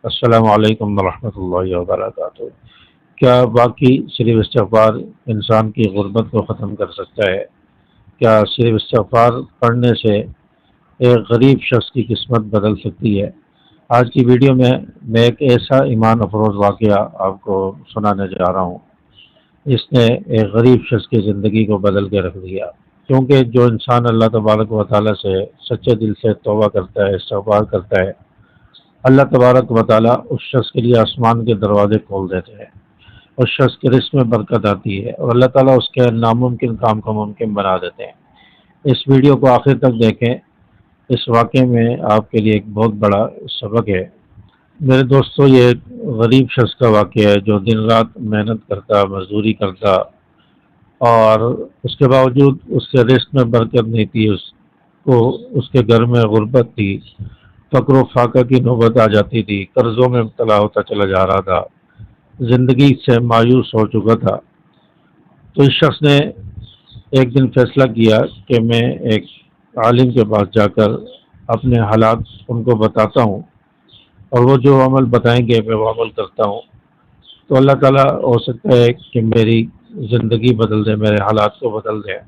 السلام علیکم ورحمۃ اللہ وبرکاتہ۔ کیا واقعی صرف استغفار انسان کی غربت کو ختم کر سکتا ہے؟ کیا صرف استغفار پڑھنے سے ایک غریب شخص کی قسمت بدل سکتی ہے؟ آج کی ویڈیو میں ایک ایسا ایمان افروز واقعہ آپ کو سنانے جا رہا ہوں جس نے ایک غریب شخص کی زندگی کو بدل کے رکھ دیا۔ کیونکہ جو انسان اللہ تبارک و تعالیٰ سے سچے دل سے توبہ کرتا ہے، استغفار کرتا ہے، اللہ تبارک و تعالیٰ اس شخص کے لیے آسمان کے دروازے کھول دیتے ہیں، اس شخص کے رزق میں برکت آتی ہے اور اللہ تعالیٰ اس کے ناممکن کام کو ممکن بنا دیتے ہیں۔ اس ویڈیو کو آخر تک دیکھیں، اس واقعے میں آپ کے لیے ایک بہت بڑا سبق ہے۔ میرے دوستو، یہ ایک غریب شخص کا واقعہ ہے جو دن رات محنت کرتا، مزدوری کرتا، اور اس کے باوجود اس کے رزق میں برکت نہیں تھی، اس کے گھر میں غربت تھی، فقر و فاقہ کی نوبت آ جاتی تھی، قرضوں میں مبتلا ہوتا چلا جا رہا تھا، زندگی سے مایوس ہو چکا تھا۔ تو اس شخص نے ایک دن فیصلہ کیا کہ میں ایک عالم کے پاس جا کر اپنے حالات ان کو بتاتا ہوں، اور وہ جو عمل بتائیں گے میں وہ عمل کرتا ہوں، تو اللہ تعالیٰ ہو سکتا ہے کہ میری زندگی بدل دے، میرے حالات کو بدل دے۔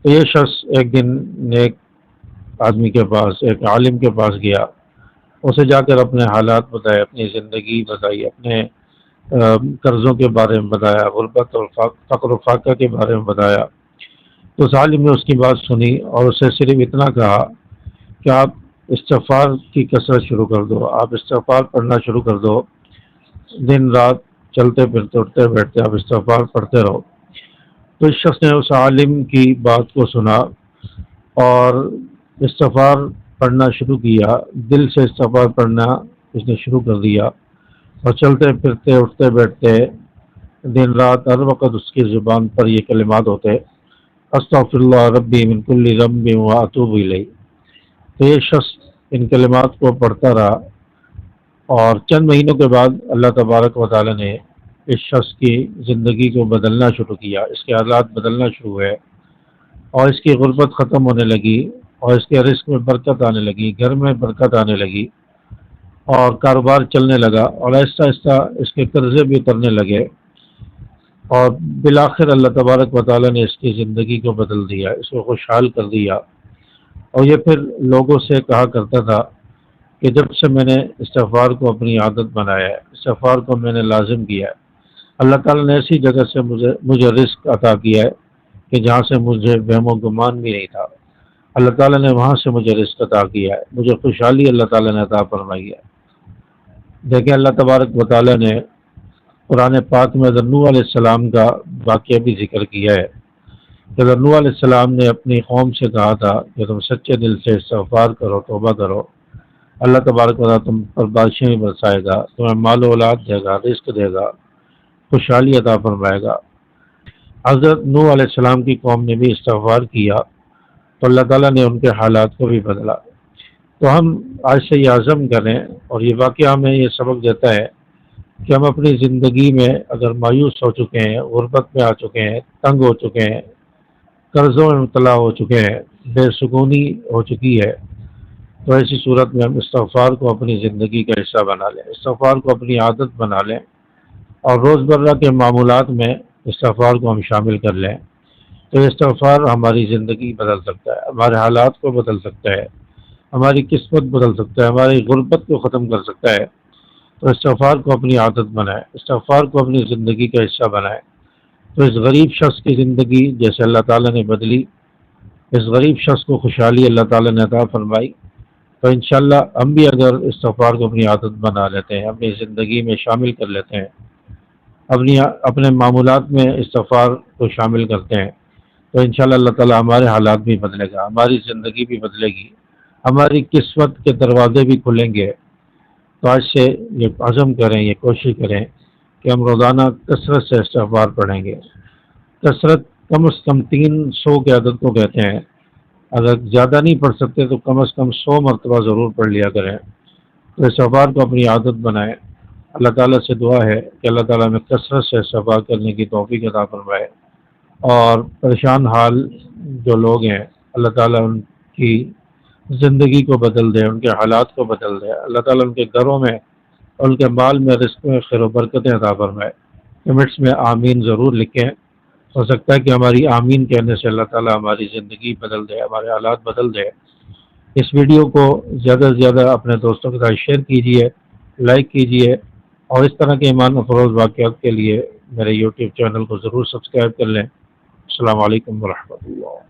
تو یہ شخص ایک دن ایک آدمی کے پاس، ایک عالم کے پاس گیا، اسے جا کر اپنے حالات بتائے، اپنی زندگی بتائی، اپنے قرضوں کے بارے میں بتایا، غربت اور فقر و فاقہ کے بارے میں بتایا۔ تو اس عالم نے اس کی بات سنی اور اسے صرف اتنا کہا کہ آپ استغفار کی کثرت شروع کر دو، آپ استغفار پڑھنا شروع کر دو، دن رات چلتے پھرتے اٹھتے بیٹھتے آپ استغفار پڑھتے رہو۔ تو اس شخص نے اس عالم کی بات کو سنا اور استغفار پڑھنا شروع کیا، دل سے استغفار پڑھنا اس نے شروع کر دیا، اور چلتے پھرتے اٹھتے بیٹھتے دن رات ہر وقت اس کی زبان پر یہ کلمات ہوتے: استغفر اللہ ربی من کل ذنب واتوب الیہ۔ تو یہ شخص ان کلمات کو پڑھتا رہا، اور چند مہینوں کے بعد اللہ تبارک و تعالی نے اس شخص کی زندگی کو بدلنا شروع کیا، اس کے حالات بدلنا شروع ہوئے، اور اس کی غربت ختم ہونے لگی، اور اس کے رزق میں برکت آنے لگی، گھر میں برکت آنے لگی، اور کاروبار چلنے لگا، اور آہستہ آہستہ اس کے قرضے بھی اترنے لگے، اور بالآخر اللہ تبارک و تعالیٰ نے اس کی زندگی کو بدل دیا، اس کو خوشحال کر دیا۔ اور یہ پھر لوگوں سے کہا کرتا تھا کہ جب سے میں نے استغفار کو اپنی عادت بنایا ہے، استغفار کو میں نے لازم کیا ہے، اللہ تعالیٰ نے ایسی جگہ سے مجھے رزق عطا کیا ہے کہ جہاں سے مجھے وہم و گمان بھی نہیں تھا، اللہ تعالیٰ نے وہاں سے مجھے رزق عطا کیا ہے، مجھے خوشحالی اللہ تعالیٰ نے عطا فرمائی ہے۔ دیکھیں، اللہ تبارک و تعالیٰ نے قرآن پاک میں حضرت نوح علیہ السلام کا واقعہ بھی ذکر کیا ہے کہ حضرت نوح علیہ السلام نے اپنی قوم سے کہا تھا کہ تم سچے دل سے استغفار کرو، توبہ کرو، اللہ تبارک و تعالیٰ تم پر بارشیں برسائے گا، تمہیں مال و اولاد دے گا، رزق دے گا، خوشحالی عطا فرمائے گا۔ حضرت نوح علیہ السلام کی قوم نے بھی استغفار کیا تو اللہ تعالیٰ نے ان کے حالات کو بھی بدلا۔ تو ہم آج سے یہ عزم کریں، اور یہ واقعہ ہمیں یہ سبق دیتا ہے کہ ہم اپنی زندگی میں اگر مایوس ہو چکے ہیں، غربت میں آ چکے ہیں، تنگ ہو چکے ہیں، قرضوں میں مبتلا ہو چکے ہیں، بے سکونی ہو چکی ہے، تو ایسی صورت میں ہم استغفار کو اپنی زندگی کا حصہ بنا لیں، استغفار کو اپنی عادت بنا لیں، اور روزمرہ کے معمولات میں استغفار کو ہم شامل کر لیں۔ تو استغفار ہماری زندگی بدل سکتا ہے، ہمارے حالات کو بدل سکتا ہے، ہماری قسمت بدل سکتا ہے، ہماری غربت کو ختم کر سکتا ہے۔ تو استغفار کو اپنی عادت بنائیں، استغفار کو اپنی زندگی کا حصہ بنائیں۔ تو اس غریب شخص کی زندگی جیسے اللہ تعالیٰ نے بدلی، اس غریب شخص کو خوشحالی اللہ تعالیٰ نے عطا فرمائی، تو انشاءاللہ ہم بھی اگر استغفار کو اپنی عادت بنا لیتے ہیں، اپنی زندگی میں شامل کر لیتے ہیں، اپنے معمولات میں استغفار کو شامل کرتے ہیں، تو انشاءاللہ اللہ تعالیٰ ہمارے حالات بھی بدلے گا، ہماری زندگی بھی بدلے گی، ہماری قسمت کے دروازے بھی کھلیں گے۔ تو آج سے یہ عزم کریں، یہ کوشش کریں کہ ہم روزانہ کثرت سے استغفار پڑھیں گے۔ کثرت کم از کم 300 کی عدد کو کہتے ہیں، اگر زیادہ نہیں پڑھ سکتے تو کم از کم 100 مرتبہ ضرور پڑھ لیا کریں۔ تو استغفار کو اپنی عادت بنائیں۔ اللہ تعالیٰ سے دعا ہے کہ اللہ تعالیٰ میں کثرت سے استغفار کرنے کی توفیق عطا فرمائے، اور پریشان حال جو لوگ ہیں اللہ تعالیٰ ان کی زندگی کو بدل دے، ان کے حالات کو بدل دے، اللہ تعالیٰ ان کے گھروں میں اور ان کے مال میں رزق میں خیر و برکتیں عطا فرمائے۔ کمنٹس میں آمین ضرور لکھیں، ہو سکتا ہے کہ ہماری آمین کہنے سے اللہ تعالیٰ ہماری زندگی بدل دے، ہمارے حالات بدل دے۔ اس ویڈیو کو زیادہ سے زیادہ اپنے دوستوں کے ساتھ شیئر کیجیے، لائک کیجیے، اور اس طرح کے ایمان افروز واقعات کے لیے میرے یوٹیوب چینل کو ضرور سبسکرائب کر لیں۔ السلام علیکم ورحمۃ اللہ۔